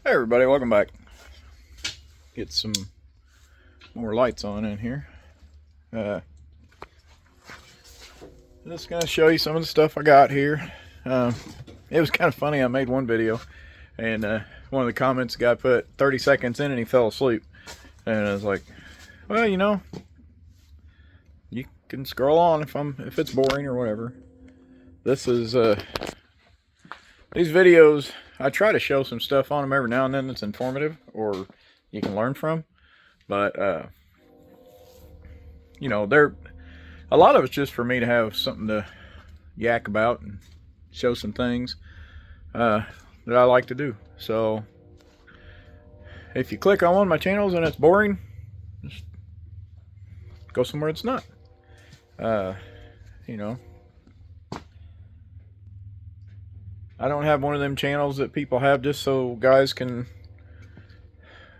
Hey everybody, welcome back. Get some more lights on in here. Uh, just gonna show you some of the stuff I got here. It was kind of funny. I made one video, and one of the comments, the guy put 30 seconds in and he fell asleep. And I was like, well, you can scroll on if it's boring or whatever. This is these videos. I try to show some stuff on them every now and then that's informative or you can learn from, but they're a lot of it's just for me to have something to yak about and show some things that I like to do. So if you click on one of my channels and it's boring, just go somewhere it's not. Uh, you know, I don't have one of them channels that people have just so guys can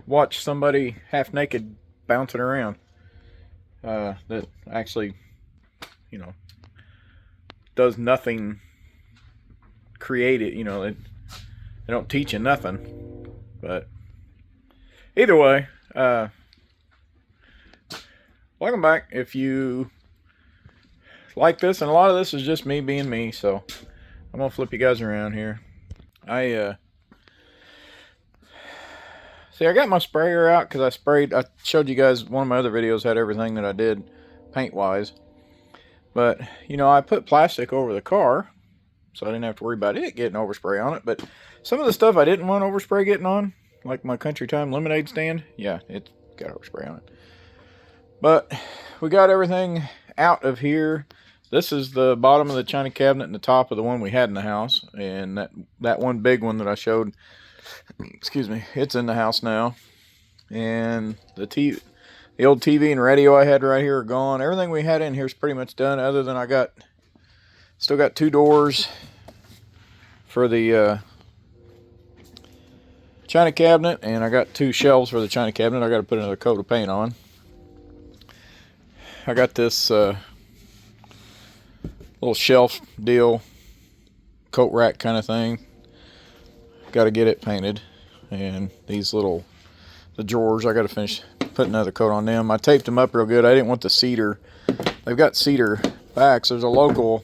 watch somebody half naked bouncing around. That actually, does nothing creative. They don't teach you nothing. But either way, welcome back. If you like this, and a lot of this is just me being me, so I'm gonna flip you guys around here. I got my sprayer out because I showed you guys one of my other videos had everything that I did paint wise. But, I put plastic over the car, so I didn't have to worry about it getting overspray on it. But some of the stuff I didn't want overspray getting on, like my Country Time lemonade stand, yeah, it got overspray on it. But we got everything out of here. This is the bottom of the china cabinet and the top of the one we had in the house. And that one big one that I showed, excuse me, it's in the house now. And the old TV and radio I had right here are gone. Everything we had in here is pretty much done, other than I still got 2 doors for the china cabinet, and I got 2 shelves for the china cabinet. I got to put another coat of paint on. I got this little shelf deal, coat rack kind of thing. Got to get it painted, and the drawers, I got to finish putting another coat on them. I taped them up real good. I didn't want the cedar. They've got cedar backs. There's a local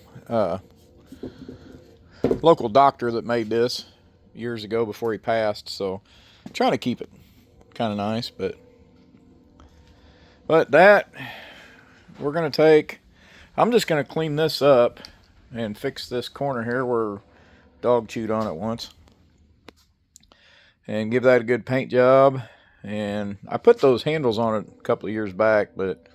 doctor that made this years ago before he passed, so I'm trying to keep it kind of nice. But that we're gonna take. I'm just gonna clean this up and fix this corner here where dog chewed on it once, and give that a good paint job. And I put those handles on it a couple of years back, but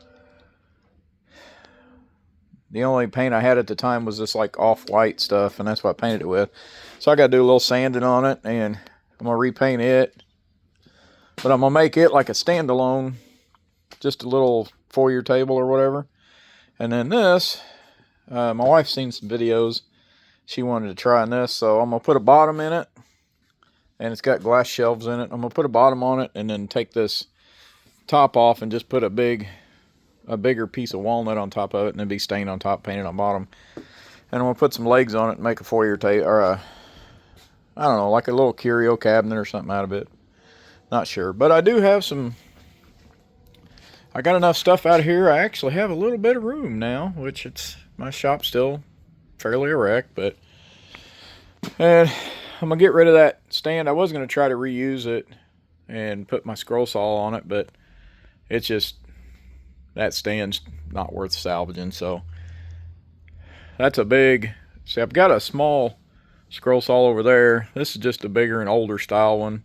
the only paint I had at the time was this like off-white stuff, and that's what I painted it with. So I got to do a little sanding on it, and I'm going to repaint it. But I'm going to make it like a standalone, just a little foyer table or whatever. And then this, my wife's seen some videos. She wanted to try this, so I'm going to put a bottom in it. And it's got glass shelves in it. I'm going to put a bottom on it and then take this top off and just put a bigger piece of walnut on top of it, and then be stained on top, painted on bottom. And I'm going to put some legs on it and make a foyer table, or I don't know, like a little curio cabinet or something out of it. Not sure. But I do have I got enough stuff out of here. I actually have a little bit of room now, which my shop's still fairly erect, but and I'm going to get rid of that stand. I was going to try to reuse it and put my scroll saw on it, but it's just, that stand's not worth salvaging. So that's see, I've got a small scroll saw over there. This is just a bigger and older style one.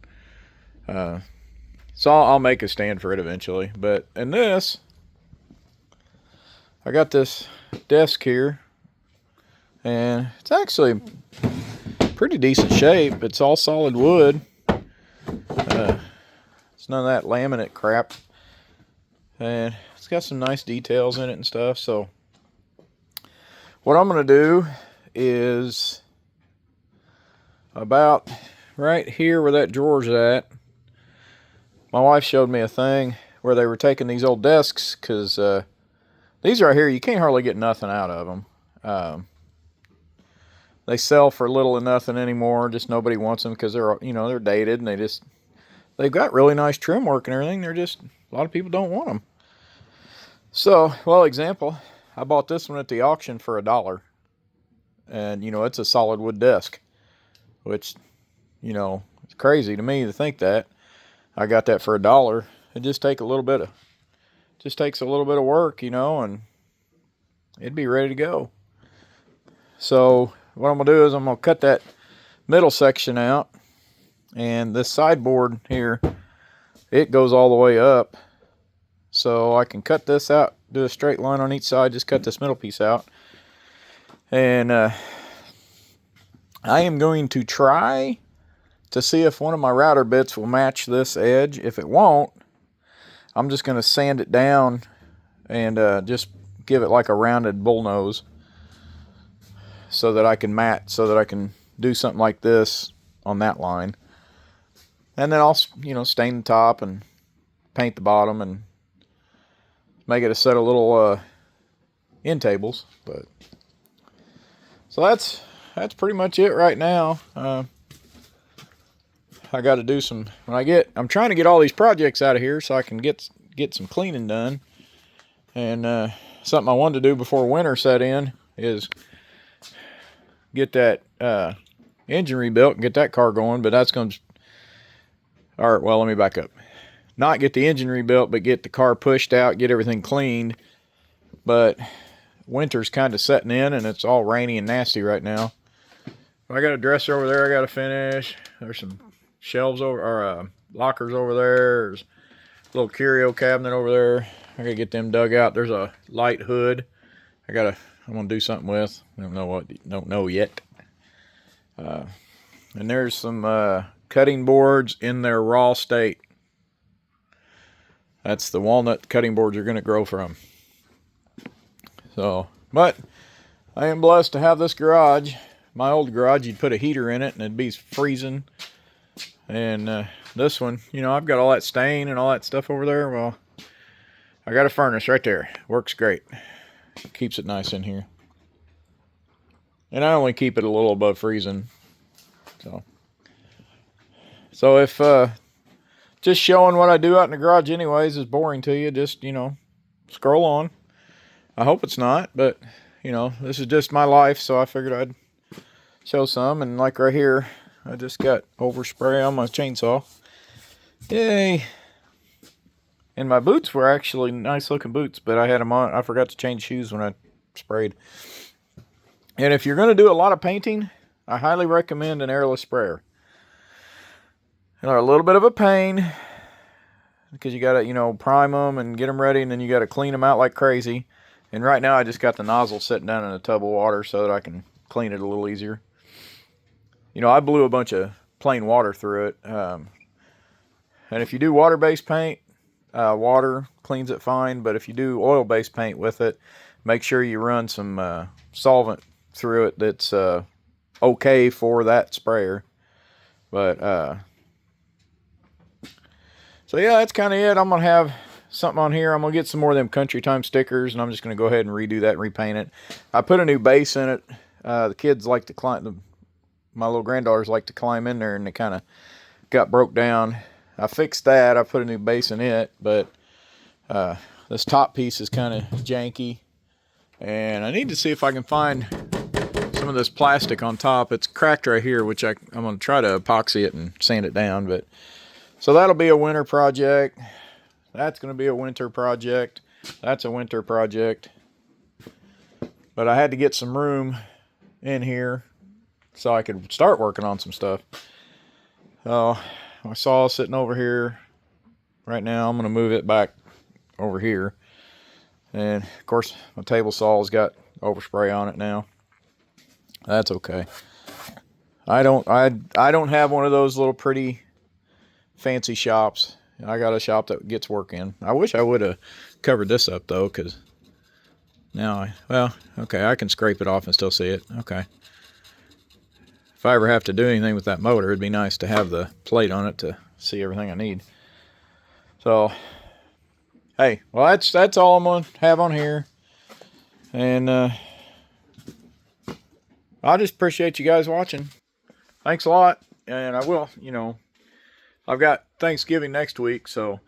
So I'll make a stand for it eventually. But in this, I got this desk here, and it's actually pretty decent shape. It's all solid wood. It's none of that laminate crap, and it's got some nice details in it and stuff. So what I'm going to do is about right here where that drawer's at. My wife showed me a thing where they were taking these old desks, because these right here, you can't hardly get nothing out of them. They sell for little or nothing anymore. Just nobody wants them because they're, they're dated, and they've got really nice trim work and everything. They're just, a lot of people don't want them. So, well, example, I bought this one at the auction for $1. And, it's a solid wood desk, which, it's crazy to me to think that. I got that for $1. It just takes a little bit of work, and it'd be ready to go. So what I'm gonna do is I'm gonna cut that middle section out, and this sideboard here, it goes all the way up. So I can cut this out, do a straight line on each side, just cut this middle piece out. And I am going to try to see if one of my router bits will match this edge. If it won't, I'm just going to sand it down and just give it like a rounded bull nose so that I can do something like this on that line. And then I'll, stain the top and paint the bottom and make it a set of little end tables. But so that's pretty much it right now. I got to do some, I'm trying to get all these projects out of here so I can get some cleaning done. And something I wanted to do before winter set in is get that engine rebuilt and get that car going, but that's going to, all right, well, let me back up. Not get the engine rebuilt, but get the car pushed out, get everything cleaned. But winter's kind of setting in, and it's all rainy and nasty right now. I got a dresser over there I got to finish. There's some shelves or lockers over there. There's a little curio cabinet over there. I gotta get them dug out. There's a light hood I'm gonna do something with. I don't know yet. And there's some cutting boards in their raw state. That's the walnut cutting boards you're gonna grow from. So, but I am blessed to have this garage. My old garage, you'd put a heater in it and it'd be freezing. And this one, I've got all that stain and all that stuff over there. Well, I got a furnace right there. Works great. Keeps it nice in here. And I only keep it a little above freezing. So if just showing what I do out in the garage anyways is boring to you, just, scroll on. I hope it's not, but, this is just my life, so I figured I'd show some. And like right here, I just got overspray on my chainsaw. Yay! And my boots were actually nice looking boots, but I had them on. I forgot to change shoes when I sprayed. And if you're going to do a lot of painting, I highly recommend an airless sprayer. They're a little bit of a pain because you got to, prime them and get them ready, and then you got to clean them out like crazy. And right now I just got the nozzle sitting down in a tub of water so that I can clean it a little easier. I blew a bunch of plain water through it. And if you do water-based paint, water cleans it fine. But if you do oil-based paint with it, make sure you run some solvent through it that's okay for that sprayer. But, so yeah, that's kind of it. I'm going to have something on here. I'm going to get some more of them Country Time stickers, and I'm just going to go ahead and redo that and repaint it. I put a new base in it. The kids like to climb, my little granddaughters like to climb in there, and they kind of got broke down. I fixed that. I put a new base in it, but this top piece is kind of janky, and I need to see if I can find some of this plastic on top. It's cracked right here, which I'm going to try to epoxy it and sand it down. But so that'll be a winter project. That's going to be a winter project. That's a winter project. But I had to get some room in here so I could start working on some stuff. So my saw sitting over here right now. I'm going to move it back over here. And of course my table saw's got overspray on it now. That's okay. I don't have one of those little pretty fancy shops. I got a shop that gets work in. I wish I would have covered this up though, because now okay, I can scrape it off and still see it. Okay. If I ever have to do anything with that motor, it'd be nice to have the plate on it to see everything I need. So, hey, well, that's all I'm going to have on here. And I I just appreciate you guys watching. Thanks a lot. And I will, I've got Thanksgiving next week, so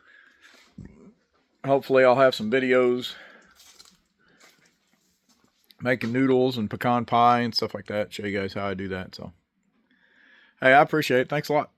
hopefully I'll have some videos making noodles and pecan pie and stuff like that. Show you guys how I do that. So, hey, I appreciate it. Thanks a lot.